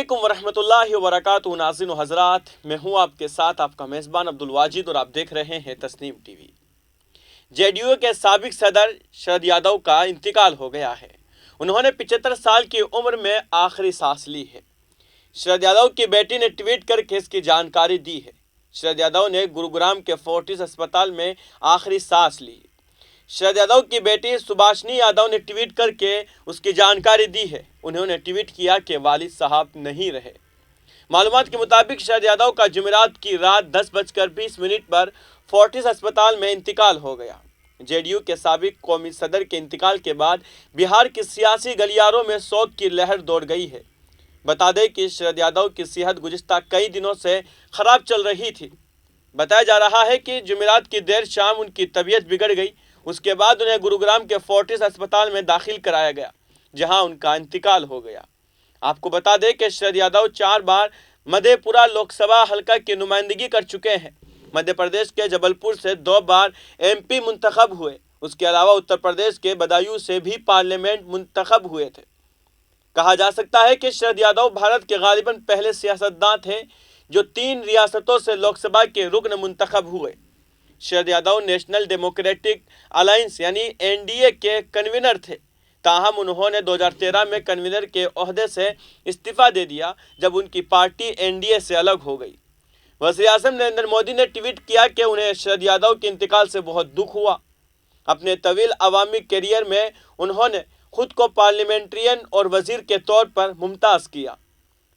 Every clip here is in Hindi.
अस्सलामुअलैकुम वरहमतुल्लाहि वबरकातुहू। नाज़रीन व हज़रात, मैं हूं आपके साथ आपका मेज़बान अब्दुल वाजिद और आप देख रहे हैं तस्नीम टीवी। जेडीयू के साबिक सदर शरद यादव का इंतकाल हो गया है। उन्होंने 75 साल की उम्र में आखिरी सांस ली है। शरद यादव की बेटी ने ट्वीट करके इसकी जानकारी दी है। शरद यादव ने गुरुग्राम के फोर्टिस अस्पताल में आखिरी सांस ली। शरद यादव की बेटी सुभाषनी यादव ने ट्वीट करके उसकी जानकारी दी है। उन्होंने ट्वीट किया कि वालिद साहब नहीं रहे। मालूमात के मुताबिक शरद यादव का जुमेरात की रात 10:20 पर फोर्टिस अस्पताल में इंतकाल हो गया। जेडीयू के साबिक कौमी सदर के इंतकाल के बाद बिहार की सियासी गलियारों में शोक की लहर दौड़ गई है। बता दें कि शरद यादव की सेहत गुज़िश्ता कई दिनों से खराब चल रही थी। बताया जा रहा है कि जुमेरात की देर शाम उनकी तबीयत बिगड़ गई। उसके बाद उन्हें गुरुग्राम के फोर्टिस अस्पताल में दाखिल कराया गया, जहां उनका इंतकाल हो गया। आपको बता दें कि शरद यादव 4 बार मधेपुरा लोकसभा हल्का की नुमाइंदगी कर चुके हैं। मध्य प्रदेश के जबलपुर से 2 बार एमपी मुंतखब हुए। उसके अलावा उत्तर प्रदेश के बदायूं से भी पार्लियामेंट मुंतखब हुए थे। कहा जा सकता है कि शरद यादव भारत के गालिबन पहले सियासतदान थे जो 3 रियासतों से लोकसभा के रुकन मुंतखब हुए। Sharad Yadav national democratic alliance यानी एनडीए के कन्वीनर थे। ताहम उन्होंने 2013 में कन्वीनर के ओहदे से इस्तीफा दे दिया जब उनकी पार्टी एनडीए से अलग हो गई। वज़ीर-ए-आज़म नरेंद्र मोदी ने ट्वीट किया कि उन्हें शरद यादव के इंतकाल से बहुत दुख हुआ। अपने तवील अवामी करियर में उन्होंने खुद को पार्लियामेंट्रियन और वजीर के तौर पर मुमताज़ किया।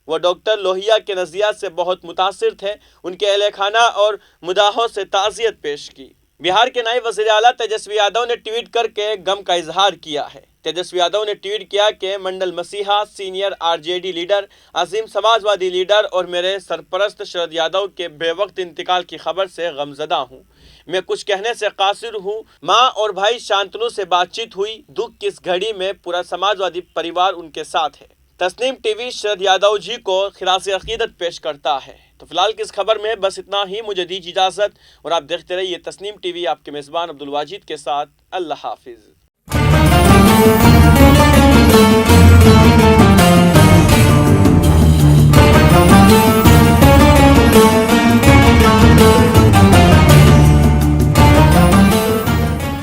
वह डॉक्टर लोहिया के नज़रियात से बहुत मुतासिर थे। उनके अहले खाना और मुदाहों से ताज़ियत पेश की। बिहार के नायब वज़ीर आला तेजस्वी यादव ने ट्वीट करके गम का इजहार किया है। तेजस्वी यादव ने ट्वीट किया कि मंडल मसीहा, सीनियर आरजेडी लीडर, अजीम समाजवादी लीडर और मेरे सरपरस्त शरद यादव के बेवक्त इंतकाल की खबर से गमजदा हूँ। मैं कुछ कहने से कासिर हूँ। माँ और भाई शांतनु से बातचीत हुई। दुख की इस घड़ी में पूरा समाजवादी परिवार उनके साथ है। तस्नीम टीवी शरद यादव जी को खिरास अकीदत पेश करता है। तो फिलहाल की इस खबर में बस इतना ही। मुझे दीजिए इजाज़त और आप देखते रहिए तस्नीम टीवी। आपके मेज़बान अब्दुल वाजिद के साथ। अल्लाह हाफिज़।